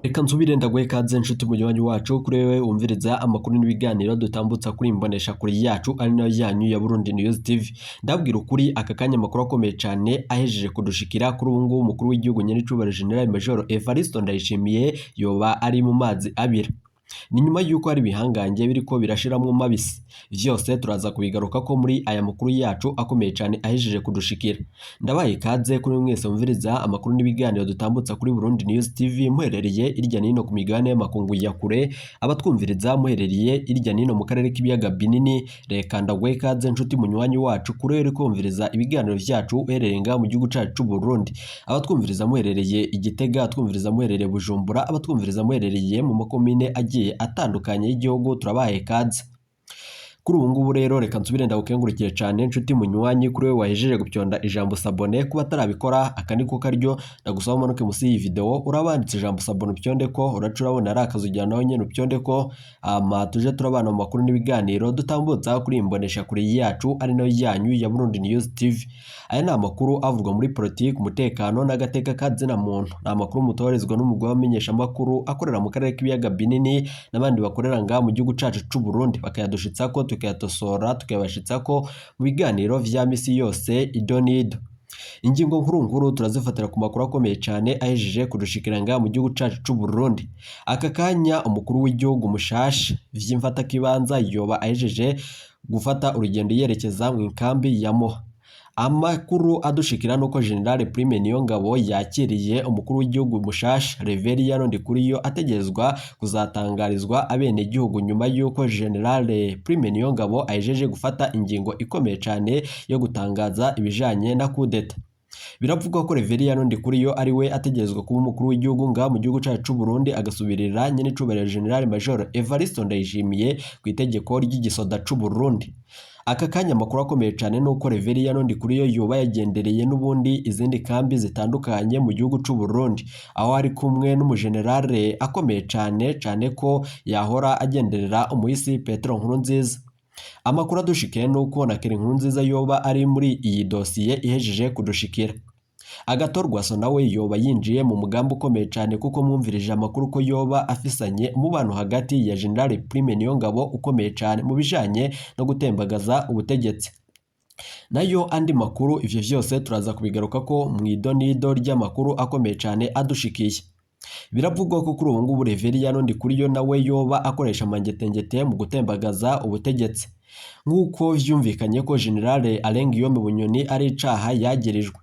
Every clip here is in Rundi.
Reka nsubire ndaguhe ikaze nshuti munywanyi wacu kuri wewe wumviriza amakuru n'ibiganiro dutambutsa kuri imbonesha kuri yacu ari nayo yanyu ya Burundi News TV. Ndabwira ukuri aka kanya amakuru akomeye cyane ahejeje kudushikira kuri ubu ngubu umukuru w'igihugu Nyenicubahiro General Major Evariste Ndayishimiye yoba ari mu mazi abira. Ni nyuma yuko hari bihangange biriko birashiramwo mabisi. Vyose turaza kubigaruka ko muri aya makuru yacu akomeye cyane ahejeje kudushikira. Ndabaye ikaze kuri mwese mumviriza amakuru n'ibiganiro dutambutsa kuri Burundi News TV muherereye irya nino ku migabane y'amakungu ya kure, abatwumviriza muherereye irya nino mu karere k'ibiyaga binini. Reka ndaguhe ikaze nshuti munywanyi wacu kuri uri kumviriza ibiganiro vyacu uherereye nga mu gihugu cacu c'u Burundi, abatwumviriza muherereye Igitega, abatwumviriza muherereye Bujumbura, abatwumviriza muherereye mu makomine atandukanye y'igihugu turabaye ikaze. Kuri ubu ngubu rero reka nsubire ndagukengurukire cyane nshuti munywanyi kuri we wahejeje gupyonda ijambo sabone. Kuba atarabikora aka niko karyo ndagusaba umanuke musi y'iyi video urabanditse ijambo sabone upyonde ko uraca urabona ari akazu ujyana nawe nyene upyonde ko tuje turabana mu makuru n'ibiganiro dutambutsa kuri imbonesha kuri yacu ari nayo yanyu ya Burundi News TV. Aya ni amakuru avugwa muri politiki, umutekano n'agateka kazina muntu. Ni amakuru mutoherezwa n'umugwa wamenyesha amakuru akorera mu karere k'ibiyaga binini n'abandi bakorera nga mu gihugu cacu c'u Burundi bakayadushitsa ko tukayatosora tukayabashitsa ko mu biganiro vya misi yose idonido. Ingingo nkuru turazifatira ku makuru akomeye cyane ahejeje kudushikiranga mu gihugu cacu c'u Burundi. Aka kanya umukuru w'igihugu mushasha vy'imfata kibanza yoba ahejeje gufata urugendo yerekeza mu inkambi ya Moha. Amakuru adushikira nuko General Prime Niyongabo yakiriye umukuru w'igihugu mushasha Reverien Ndikuriyo ategerezwa kuzatangarizwa abene gihugu nyuma yuko General Prime Niyongabo ahejeje gufata ingingo ikomeye cyane yo gutangaza ibijanye na kudeta. Biravugwa ko Reverien Ndikuriyo ari we ategerezwa kuba umukuru w'igihugu nga mu gihugu cacu c'u Burundi agasubirira Nyenicubahiro General Major Evariste Ndayishimiye ku itegeko ry'igisoda c'u Burundi. Aka kanya amakuru akomeye cyane nuko Reverien Ndikuriyo yoba yagendereye n'ubundi izindi kambi zitandukanye mu gihugu c'u Burundi, aho ari kumwe n'umugenerale akomeye cyane ko yahora agenderera umuhisi Petero Nkurunziza. Amakuru adushikiye nuko na Keri Nkurunziza yoba ari muri iyi dosiye ihejeje kudushikira. Agatorwa so nawe yoba yinjiye mu mugambi ukomeye cyane kuko mwumvirije amakuru ko yoba afisanye umubano hagati ya General Prime Niyongabo ukomeye cyane mu bijanye no gutembagaza ubutegetsi. Nayo andi makuru ivyo vyose turaza kubigaruka ko mu idonido ry'amakuru akomeye cyane adushikiye. Biravugwa ko kuri ubu ngubu Reverien Ndikuriyo nawe yoba akoresha mangetengete mu gutembagaza ubutegetsi, nk'uko vyumvikanye ko General Alain Guillaume Bunyoni ari icaha yagirijwe.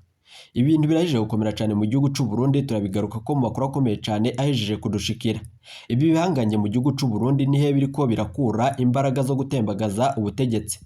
Ibintu birahejeje gukomera cyane mu gihugu c'u Burundi, turabigaruka ko mu makuru akomeye cyane ahejeje kudushikira. Ibi bihanganye mu gihugu c'u Burundi nihe biriko birakura imbaraga zo gutembagaza ubutegetsi.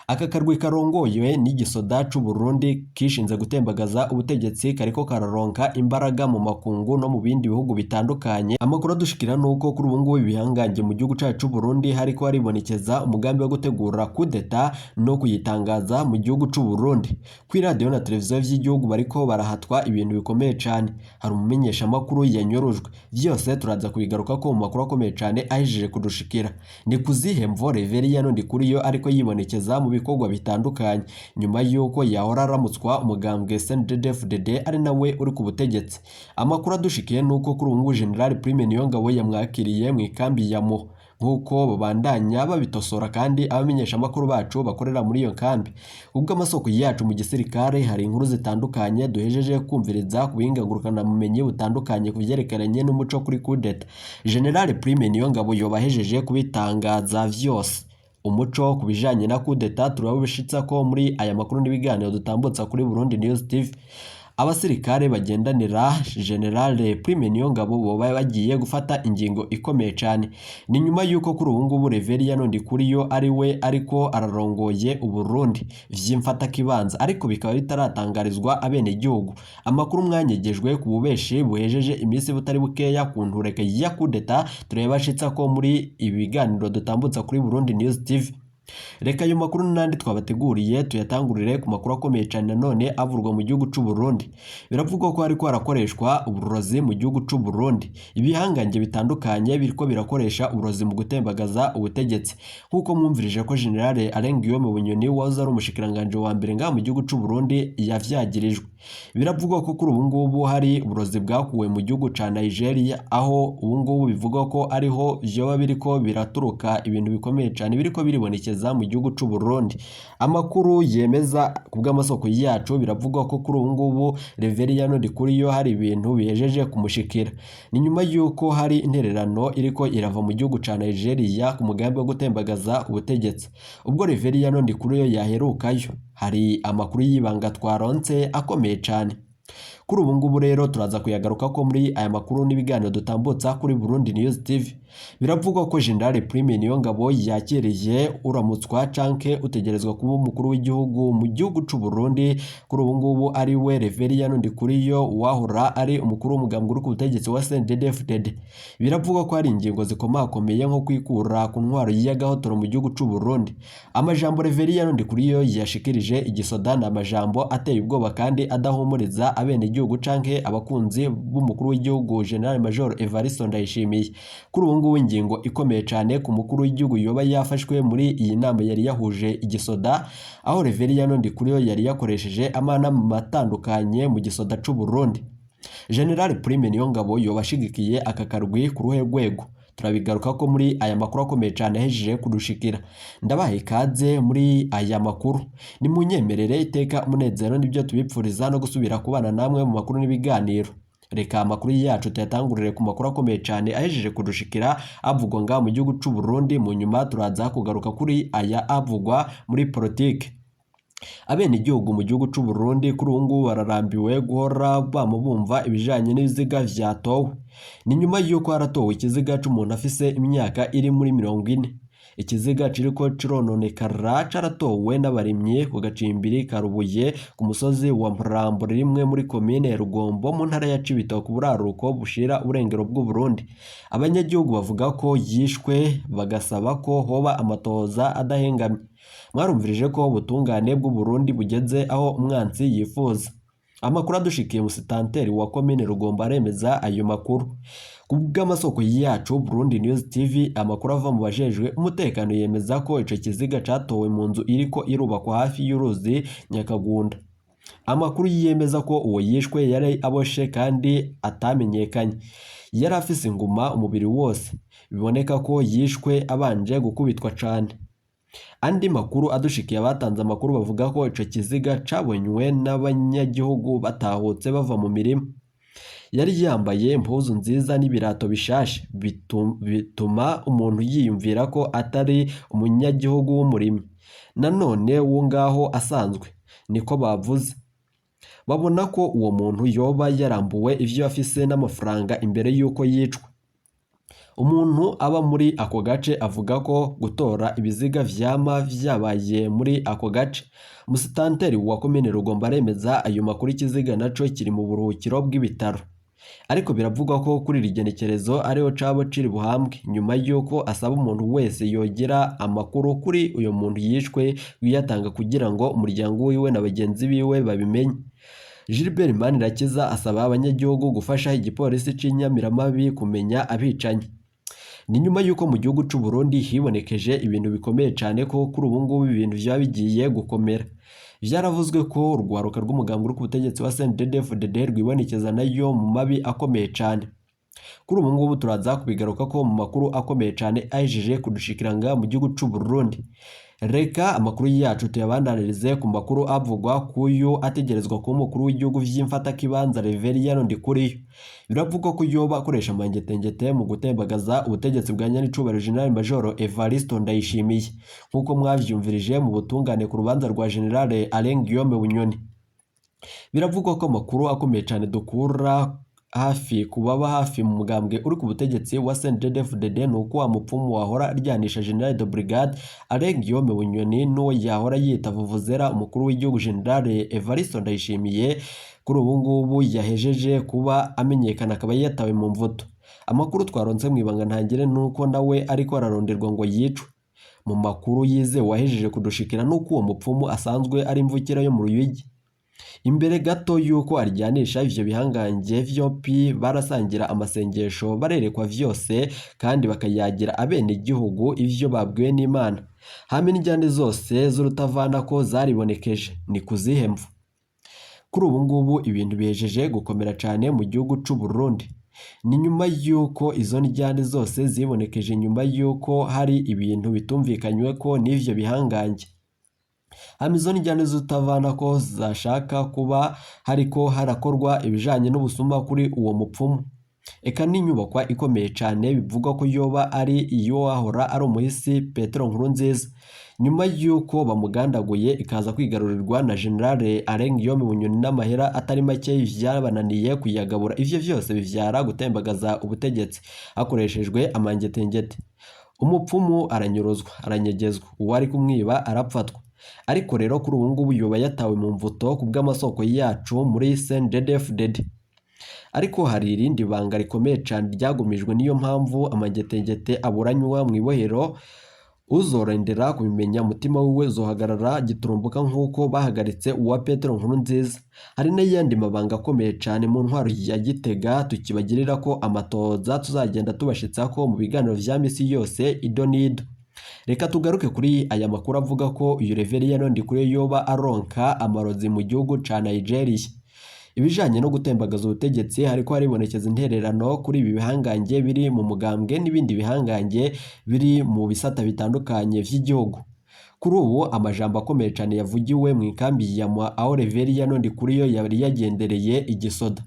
Aka karwi karongoye n'igisoda c'u Burundi kishinze gutembagaza ubutegetsi kariko kararonka imbaraga mu makungu no mu bindi bihugu bitandukanye. Amakuru adushikira nuko kuri ubu ngubu ibihanganye mu gihugu cacu c'u Burundi hariko haribonekeza umugambi wo gutegura kudeta no kuyitangaza mu gihugu c'u Burundi. Kuri radio na televiziyo vy'igihugu bariko barahatwa ibintu bikomeye cyane. Hari umumenyesha makuru yanyorojwe. Vyose turaza kubigaruka ko mu makuru akomeye cyane ahejeje kudushikira. Ni kuzihe mvo Reverien Ndikuriyo ariko yibonekeza mu bikorwa bitandukanye nyuma yuko yahora aramutswa umugambwe CNDD-FDD ari nawe uri ku butegetsi. Amakuru adushikiye nuko kuri ubu General Prime Niyongabo yamwakiriye mu ikambi ya Moha, nk'uko babandanya babitosora kandi abamenyesha amakuru bacu bakorera muri iyo kambi. Ubwo amasoko yacu mu gisirikare hari inkuru zitandukanye duhejeje kumviriza ku bihingangurukana mumenyi butandukanye ku byerekeranye n'umuco kuri kudeta. General Prime Niyongabo yoba ahejeje kubitangaza vyose. Umuco ku bijanye na kudeta turabishitsa ko muri aya makuru n'ibiganiro dutambutsa kuri Burundi News TV. Abasirikare bagendanira General Prime Niyongabo boba bagiye gufata ingingo ikomeye cyane. Ni nyuma yuko kuri ubu ngubu Reverien Ndikuriyo ari we ariko ararongoye Uburundi vy'imfata kibanza, ariko bikaba bitaratangarizwa abene gihugu. Amakuru mwanyegejwe ku bubeshi buhejeje imisi butari bukeya ku ntureke ya kudeta turabashitsa ko muri ibi biganiro dutambutsa kuri Burundi News TV. Reka ayo makuru n'andi twabateguriye tuyatangurire ku makuru akomeye cyane nanone avurwa mu gihugu cy'u Burundi. Biravugwa ko hariko harakoreshwa uburozi mu gihugu cy'u Burundi. Ibihangange bitandukanye biriko birakoresha uburozi mu gutembagaza ubutegetsi. Nkuko mwumvirije ko General Alain Guillaume Bunyoni wahoze ari umushikiranganje wa mbere ngaha mu gihugu cy'u Burundi yavyagirijwe. Biravugwa ko kuri ubu ngubu hari uburozi bwakuwe mu gihugu ca Nigeria, aho ubu ngubu bivugwa ko ariho vyoba biriko biraturuka ibintu bikomeye cyane biriko biribonekeza mu gihugu cy'u Burundi. Amakuru yemeza kubw'amasoko yacu biravugwa ko kuri ubu ngubu Reveriyano Ndikuriyo hari ibintu bihejeje kumushikira. Ni nyuma yuko hari intererano iriko irava mu gihugu ca Nigeria ku mugambi wo gutembagaza ubutegetsi. Ubwo Reveriyano Ndikuriyo yaherukayo, hari amakuru y'ibanga twaronse akomeye cyane. Kuri ubu ngubu rero turaza kuyagaruka ko muri aya makuru n'ibiganiro dutambutsa kuri Burundi News TV. Biravugwa ko General Prime Niyongabo yakiriye uramutswa canke utegerezwa kuba umukuru w'igihugu mu gihugu cy'u Burundi. Kuri ubu ngubu ari we Reveriyano Ndikuriyo wahora ari umukuru w'umugambwe uri ku butegetsi wa CNDD-FDD. Biravugwa ko hari ingingo zikomakomeye nko kwikura ku ntwaro y'agahotoro mu gihugu cy'u Burundi. Amajambo Reveriyano Ndikuriyo yashikirije igisoda na amajambo ateye ubwoba kandi adahumuriza abene igihugu canke abakunzi b'umukuru w'igihugu General Major Evariste Ndayishimiye. Kuri ubu ngubu ingingo ikomeye cyane ku mukuru w'igihugu yoba yafashwe muri iyi nama yari yahuje igisoda, aho Reveriyano Ndikuriyo yari yakoresheje amanama atandukanye mu gisoda cy'u Burundi. General Prime Niyongabo yoba ashigikiye aka karwi ku ruhe rwego. Turabigaruka ko muri aya makuru akomeye cyane ahejeje kudushikira. Ndabaha ikaze muri aya makuru. Ni munyemerere iteka umunezero n'ibyo tubipfuriza no gusubira kubana namwe mu makuru n'ibiganiro. Reka amakuru yacu tuyatangurire ku makuru akomeye cyane ahejeje kudushikira avugwa ngaha mu gihugu cy'u Burundi. Mu nyuma turaza kugaruka kuri aya avugwa muri politike. Abene igihugu mu gihugu cy'u Burundi kuri ubu ngubu bararambiwe guhora bumva ibijanye n'ibiziga vyatowe. Ni nyuma yuko haratowe ikiziga c'umuntu afise imyaka iri muri 40. Ikiziga ciriko cirononekara caratowe n'abarimyi ku gacimbiri Karubuye ku musozi wa Mpurambo rimwe muri komine ya Rugombo mu ntara ya Cibitoke ku buraruko bushira urengero bw'u Burundi. Abanyagihugu bavuga ko yishwe bagasaba ko hoba amatoza adahengamye. Mwarumvirije ko ubutungane bw'u Burundi bugeze aho umwansi yifuza. Amakuru adushikiye musitanteri wa komine Rugombo aremeza ayo makuru. Kubw'amasoko yacu Burundi News TV, amakuru ava mu bajejwe umutekano yemeza ko ico kiziga catowe mu nzu iriko irubakwa hafi y'uruzi Nyakagunda. Amakuru yemeza ko uwo yishwe yari aboshe kandi atamenyekanye. Yari afise inguma umubiri wose. Biboneka ko yishwe abanje gukubitwa cane. Andi makuru adushikiye abatanze amakuru bavuga ko ico kiziga cabonywe n'abanyagihugu batahutse bava mu mirima. Yari yambaye impuzu nziza n'ibirato bishashe bituma umuntu yiyumvira ko atari umunyagihugu w'umurimi nanone wo ngaho asanzwe, niko bavuze. Babona ko uwo muntu yoba yarambuwe ivyo afise n'amafaranga imbere yuko yicwa. Umuntu aba muri ako gace avuga ko gutora ibiziga vyama vyabaye muri ako gace. Musitanteri wa komine Rugombo aremeza ayo makuru ikiziga naco kiri mu buruhukiro bw'ibitaro. Ariko biravugwa ko kuri rigenekerezo ariho cabo ciri buhambwe nyuma yuko asaba umuntu wese yogera amakuru kuri uyo muntu yishwe wiyatanga kugira ngo umuryango wiwe na bagenzi biwe babimenye. Gilbert Manirakiza asaba abanyagihugu gufasha igipolisi c'Inyamiramabi kumenya abicanyi. Ni nyuma yuko mu gihugu cy'u Burundi hibonekeje ibintu bikomeye cyane ko kuri ubu ngubu ibintu vya bigiye gukomera. Vyaravuzwe ko urwaruka rw'umugambwe uri ku butegetsi wa CNDD-FDD rwibonekeza nayo mu mabi akomeye cyane. Kuri ubu ngubu turaza kubigaruka ko mu makuru akomeye cyane ahejeje kudushikiranga mu gihugu cy'u Burundi. Reka amakuru yacu tuyabandanirize ku makuru avugwa kuyo ategerezwa ku mukuru w'igihugu vy'imfata kibanza Reveriyano Ndikuriyo. Biravugwa ko yoba akoresha amangetengete mu gutembagaza ubutegetsi bwa Nyanicubahiro General Major Evariste Ndayishimiye, nkuko mwavyumvirije mu butungane ku rubanza rwa General Alain Guillaume Bunyoni. Biravugwa ko amakuru akomeye cyane dukura kubaba hafi mu mugambwe uri ku butegetsi wa CNDD-FDD nuko wa mupfumu wahora aryanisha General de Brigade Alain Guillaume Bunyoni n'uwo yahora yita vuvuzera umukuru w'igihugu General Evariste Ndayishimiye kuri ubu ngubu yahejeje kuba amenyekana akaba yatawe mu mvuto. Amakuru twaronse mu ibanga ntangire nuko nawe ariko araronderwa ngo yicwe. mu makuru yize wahejeje kudushikira nuko uwo mupfumu asanzwe ari imvukira yo mu Ruyigi. Imbere gato yuko aryanisha ivyo bihangange vyompi barasangira amasengesho barerekwa vyose kandi bakayagira abene igihugu ivyo babwiwe n'Imana. Hame n'injyane zose z'urutavana ko zaribonekeje ni kuzihe mvu. Kuri ubu ngubu ibintu bihejeje gukomera cyane mu gihugu c'u Burundi. Ni nyuma yuko izo njyane zose zibonekeje nyuma yuko hari ibintu bitumvikanywe ko n'ivyo bihangange. Hama izo njyane z'utavana ko zashaka kuba hariko harakorwa ibijanye n'ubusuma kuri uwo mupfumu. Eka n'inyubakwa ikomeye cyane bivugwa ko yoba ari iyo wahora ari umuhisi Petero Nkurunziza. Nyuma yuko bamugandaguye ikaza kwigarurirwa na General Arenguiyome Bunyoni n'amahera atari make vyabananiye kuyagabura. Ivyo vyose bivyara gutembagaza ubutegetsi hakoreshejwe amangetengete. Umupfumu aranyuruzwa, aranyegezwa, uwari kumwiba arapfatwa. Ariko rero kuri ubu ngubu yoba yatawe mu mvuto kubw'amasoko yacu muri CNDD-FDD. Ariko hari irindi banga rikomeye cyane ryagumijwe, niyo mpamvu amagetengete aburanywa mu ibohero. Uzorendera kubimenya mutima wiwe zohagarara giturumbuka nk'uko bahagaritse uwa Petero Nkurunziza. Hari n'ayandi mabanga akomeye cyane mu ntwaro ya Gitega tukibagirira ko amatoza tuzagenda tubashitsako mu biganiro vya misi yose ido nido. Reka tugaruke kuri aya makuru avuga ko uyu Reverien Ndikuriyo yoba aronka amarozi mu gihugu ca Nigeria. Ibijanye no gutembagaza ubutegetsi hariko haribonekeza intererano kuri ibi bihangange biri mu mugambwe n'ibindi bihangange biri mu bisata bitandukanye vy'igihugu. Kuri ubu amajambo akomeye cyane yavugiwe mu ikambi ya aho Reverien Ndikuriyo yari yagendereye igisoda.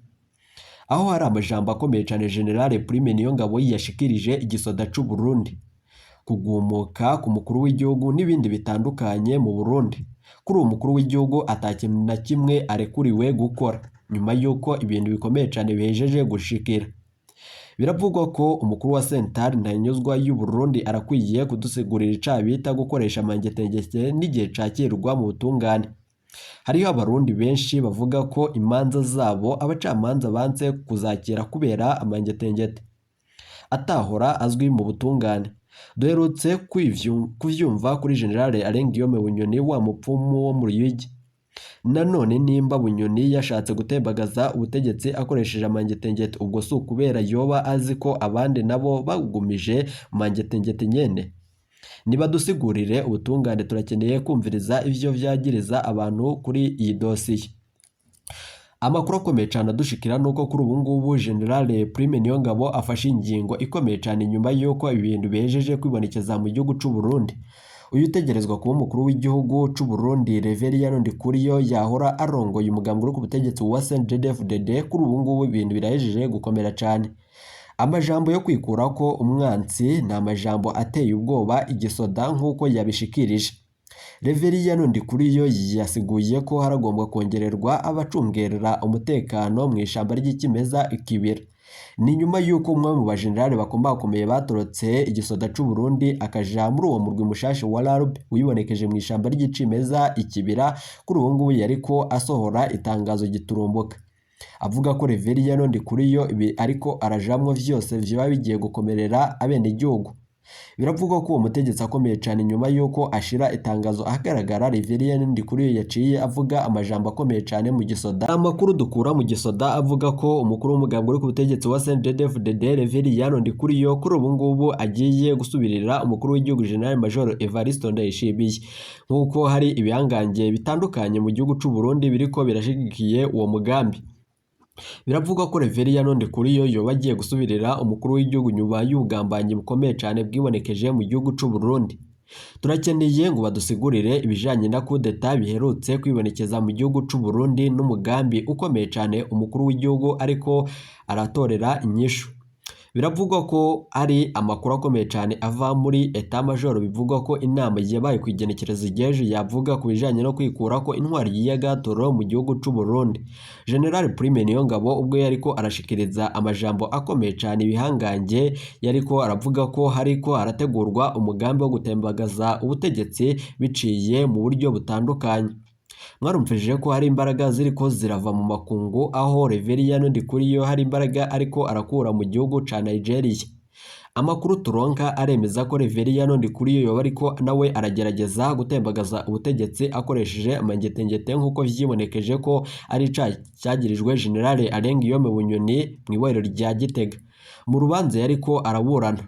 Aho hari amajambo akomeye cyane General Prime Niyongabo yashikirije igisoda c'u Burundi. Kugumuka ku mukuru w'igihugu n'ibindi bitandukanye mu Burundi. Kuri uwo mukuru w'igihugu atakintu na kimwe arekuriwe gukora nyuma yuko ibintu bikomeye cyane bihejeje gushikira. Biravugwa ko umukuru wa Sentare Ntanyuzwa y'u Burundi arakwiye kudusigurira icabita gukoresha amangetengete n'igihe cakirwa mu butungane. Hariho abarundi benshi bavuga ko imanza zabo abacamanza banse kuzakira kubera amangetengete atahora azwi mu butungane. Duherutse kuvyumva kuri General Arenguiyome Bunyoni wa mupfumu wo mu Ruyigi. Nanone nimba Bunyoni yashatse gutembagaza ubutegetsi akoresheje amangetengete, ubwo si ukubera yoba azi ko abandi nabo bagumije amangetengete nyene. Niba dusigurire ubutungane, turakeneye kumviriza ivyo vyagiriza abantu kuri iyi dosiye. Amakuru akomeye cyane adushikira nuko kuri ubu ngubu General Prime Niyongabo afashe ingingo ikomeye cyane nyuma yuko ibintu bihejeje kwibonekeza mu gihugu c'u Burundi. Uyu utegerezwa kuba umukuru w'igihugu c'u Burundi Reverien Ndikuriyo yahora arongoye umugambwe uri ku butegetsi wa CNDD-FDD. Kuri ubu ngubu ibintu birahejeje gukomera cyane. Amajambo yo kwikura ko umwansi ni amajambo ateye ubwoba igisoda nk'uko yabishikirije. Reverien Ndikuriyo yasiguye ko haragombwa kongererwa abacungerera umutekano mu ishamba ry'ikimeza ikibira. Ni nyuma yuko umwe mu bajenerali bakomeye batorotse igisoda c'u Burundi akaja muri uwo murwi mushasha wa LARB wibonekeje mu ishamba ry'icimeza ikibira. Kuri ubu ngubu yariko asohora itangazo giturumbuka avuga ko Reverien Ndikuriyo ibi ariko arajamwo vyose vyoba bigiye gukomerera abene igihugu. Biravugwa ko uwo mutegetsi akomeye cyane nyuma yuko ashira itangazo ahagaragara Reverien Ndikuriyo yaciye avuga amajambo akomeye cyane mu gisoda. Amakuru dukura mu gisoda avuga ko umukuru w'umugambwe uri ku butegetsi wa CNDD-FDD Reverien Ndikuriyo kuri ubu ngubu agiye gusubirira umukuru w'igihugu General Major Evariste Ndayishimiye. Nk'uko hari ibihangange bitandukanye mu gihugu c'u Burundi biriko birashigikiye uwo mugambi. Biravugwa ko Reverien Ndikuriyo yoba agiye gusubirira umukuru w'igihugu nyuma y'ubugambanyi bukomeye cyane bwibonekeje mu gihugu c'u Burundi. Turakeneye ngo badusigurire ibijanye na coup d'etat biherutse kwibonekeza mu gihugu c'u Burundi n'umugambi ukomeye cyane umukuru w'igihugu ariko aratorera inyishu. Biravugwa ko ari amakuru akomeye cyane ava muri Etat Major. Bivugwa ko inama yabaye kwigenekereza igeje yavuga ku bijanye no kwikura ko intwari y'agatoro mu gihugu c'u Burundi. General Prime Niyongabo ubwo yariko arashikiriza amajambo akomeye cyane ibihangange yariko aravuga ko hariko arategurwa umugambi wo gutembagaza ubutegetsi biciye mu buryo butandukanye. Mwarumvije ko hari imbaraga ziriko zirava mu makungu, aho Reverien Ndikuriyo hari imbaraga ariko arakura mu gihugu ca Nigeria. Amakuru turonka aremeza ko Reveriyano Ndikuriyo yoba ariko nawe aragerageza gutembagaza ubutegetsi akoresheje amangetengete nk'uko vyibonekeje ko ari icaha cyagirijwe General Alengiyome Bunyoni mu ibohero rya Gitega. Mu rubanza yariko araburana,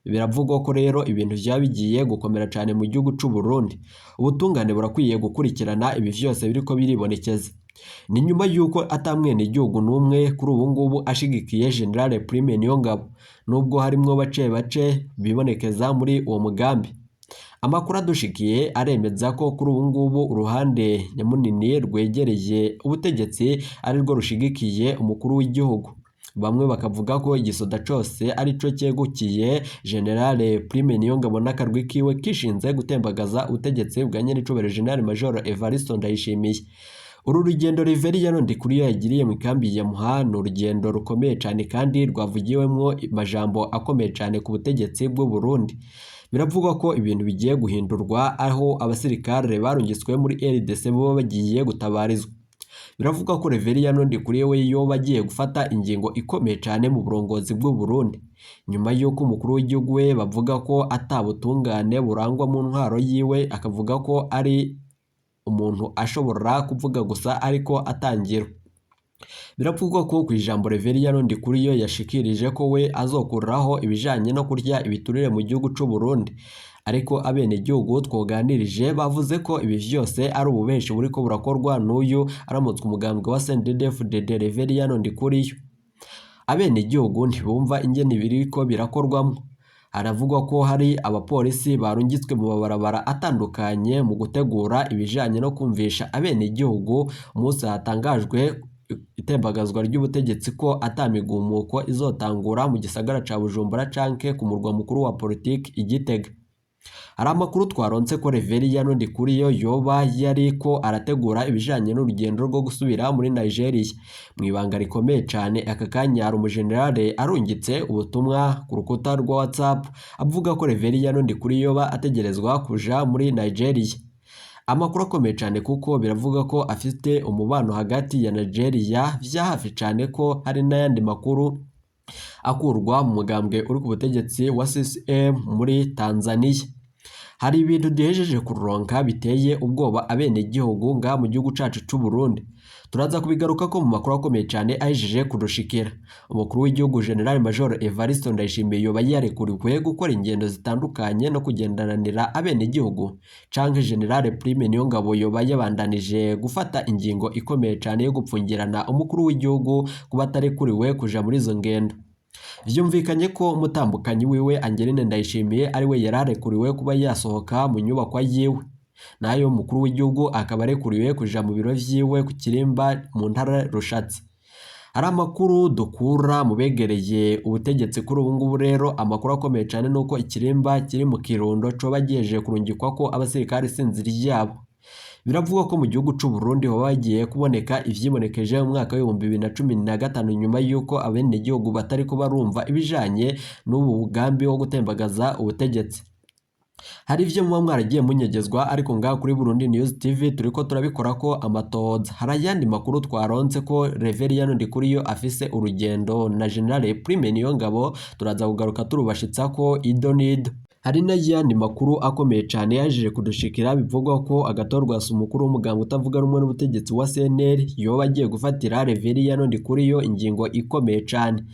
biravugwa ko rero ibintu vyaba bigiye gukomera cyane mu gihugu c'u Burundi. Ubutungane burakwiye gukurikirana ibi vyose biriko biribonekeza. Ni nyuma yuko atamwene igihugu numwe kuri ubu ngubu ashigikiye General Prime Niyongabo, nubwo harimwo bace bibonekeza muri uwo mugambi. Amakuru adushikiye aremeza ko kuri ubu ngubu uruhande nyamunini rwegereye ubutegetsi ari rwo rushigikiye umukuru w'igihugu. Bamwe bakavuga ko igisoda cose ari co cyegukiye General Prime Niyongabo n'akarwi kiwe kishinze gutembagaza ubutegetsi bwa nyenicubahiro General Major Evariste Ndayishimiye. Uru rugendo Reveriyano Ndikuriyo yagiriye mu kambi ya Muha ni urugendo rukomeye cyane kandi rwavugiwemwo amajambo akomeye cyane ku butegetsi bw'u Burundi. Biravugwa ko ibintu bigiye guhindurwa aho abasirikare barungitswe muri RDC bo bagiye gutabarizwa. Biravugwa ko Reveriyano Ndikuriyo we yoba agiye gufata ingingo ikomeye cyane mu burongozi bw'u Burundi, nyuma y'uko umukuru w'igihugu we bavuga ko atabutungane burangwa mu ntwaro yiwe, akavuga ko ari umuntu ashobora kuvuga gusa ariko atangira. Biravugwa ko ku ijambo Reveriyano Ndikuriyo yashikirije ko we azokuraho ibijanye no kurya ibiturire mu gihugu c'u Burundi, ariko abene igihugu twoganirije bavuze ko ibi vyose ari ububeshi buriko burakorwa n'uyu aramutswe umugambwe wa CNDD-FDD Reveriyano Ndikuriyo. Abene igihugu ntibumva ingene biriko birakorwamwo. Haravugwa ko hari abapolisi barungitswe mu mabarabara atandukanye mu gutegura ibijanye no kumvisha abene igihugu umunsi hatangajwe itembagazwa ry'ubutegetsi ko atamigumuko izotangura mu gisagara ca Bujumbura canke ku murwa mukuru wa politiki Igitega. Hari amakuru twaronse ko Reveriyano Ndikuriyo yoba yariko arategura ibijanye n'urugendo rwo gusubira muri Nigeria. Mu ibanga rikomeye cyane aka kanya hari umujenerale arungitse ubutumwa ku rukuta rwa WhatsApp avuga ko Reveriyano Ndikuriyo yoba ategerezwa kuja muri Nigeria. Amakuru akomeye cyane kuko biravuga ko afite umubano hagati ya Nigeria vya hafi cyane ko hari n'ayandi makuru akurwa mu mugambwe uri ku butegetsi wa CCM muri Tanzania. Hari ibintu duhejeje kuronka biteye ubwoba abene igihugu nga mu gihugu cacu c'u Burundi. Turaza kubigaruka ko mu makuru akomeye cyane ahejeje kudushikira. Umukuru w'igihugu General Major Evariste Ndayishimiye yoba yarekuriwe gukora ingendo zitandukanye no kugendananira abene igihugu, canke General Prime Niyongabo yoba yabandanije gufata ingingo ikomeye cyane yo gupfungirana umukuru w'igihugu kuba atarekuriwe kuja muri izo ngendo. Vyumvikanye ko umutambukanyi wiwe Angeline Ndayishimiye ari we yararekuriwe kuba yasohoka mu nyubako yiwe, nayo mukuru w'igihugu akaba arekuriwe kuja mu biro vyiwe ku Kirimba mu ntara Rushatsi. Hari amakuru dukura mu begereye ubutegetsi kuri ubu ngubu rero, amakuru akomeye cyane nuko Ikirimba kiri mu Kirundo coba gihejeje kurungikwa ko abasirikare sinziri yabo. Biravugwa ko mu gihugu c'u Burundi ho bagiye kuboneka ivyibonekeje mu mwaka wa 2015 nyuma yuko abene igihugu batari ko barumva ibijanye n'ubu bugambi wo gutembagaza ubutegetsi. Hari ivyo muba mwaragiye munyegezwa, ariko ngaho kuri Burundi News TV turiko turabikora ko amatoza. Hari ayandi makuru twaronse ko Reveriyano Ndikuriyo afise urugendo na General Prime Niyongabo, turaza kugaruka turubashitsa ko idonido. Hari n'ayandi makuru akomeye cyane yaje kudushikira bivugwa ko agatorwa umukuru w'umugambwe utavuga rumwe n'ubutegetsi wa CNL yoba agiye gufatira Reveriyano Ndikuriyo ingingo ikomeye cyane.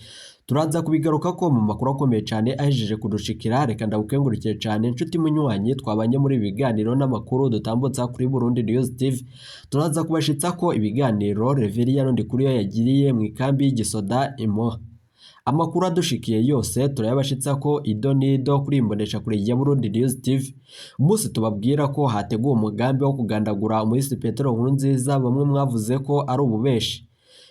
Turaza kubigaruka ko mu makuru akomeye cyane ahejeje kudushikira. Reka ndagukengurukire cyane inshuti munywanyi twabanye muri ibiganiro n'amakuru dutambutsa kuri Burundi News TV. Turaza kubashitsa ko ibiganiro Reveriyano Ndikuriyo yagiriye mu ikambi y'igisoda Imo. Amakuru adushikiye yose turayabashitsa ko idonido kuri imbonesha kuri ya Burundi News TV. Umunsi tubabwira ko hateguwe umugambi wo kugandagura umulisi Petero Nkurunziza, bamwe mwavuze ko ari ububeshi.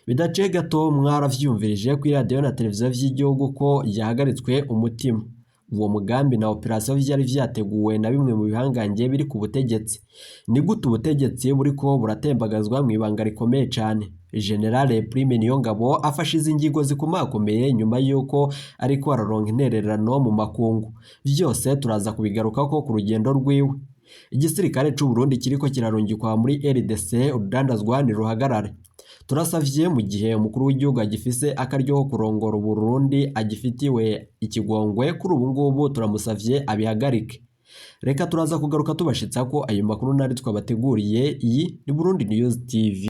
Bidaciye gato mwaravyumvirije kuri radio na televiziyo vy'igihugu ko yahagaritswe umutima. Uwo mugambi na operation vyari vyateguwe na bimwe mu bihangange biri ku butegetsi. Ni gute ubutegetsi buriko buratembagazwa mu ibanga rikomeye cyane. General Prime Niyongabo afashize ingingo zikumakomeye nyuma yuko ariko araronka intererano mu makungu. Vyose turaza kubigaruka ko ku rugendo rwiwe. Igisirikare c'u Burundi kiriko kirarungikwa muri RDC urudandazwa ni ruhagarare. turasavye mu gihe umukuru w'igihugu agifise akaryo ko kurongora Burundi agifitiwe ikigongwe kuri ubu ngubu turamusavye abihagarike. Reka turaza kugaruka tubashitsa ko ayo makuru nari twabateguriye. Iyi ni Burundi News TV.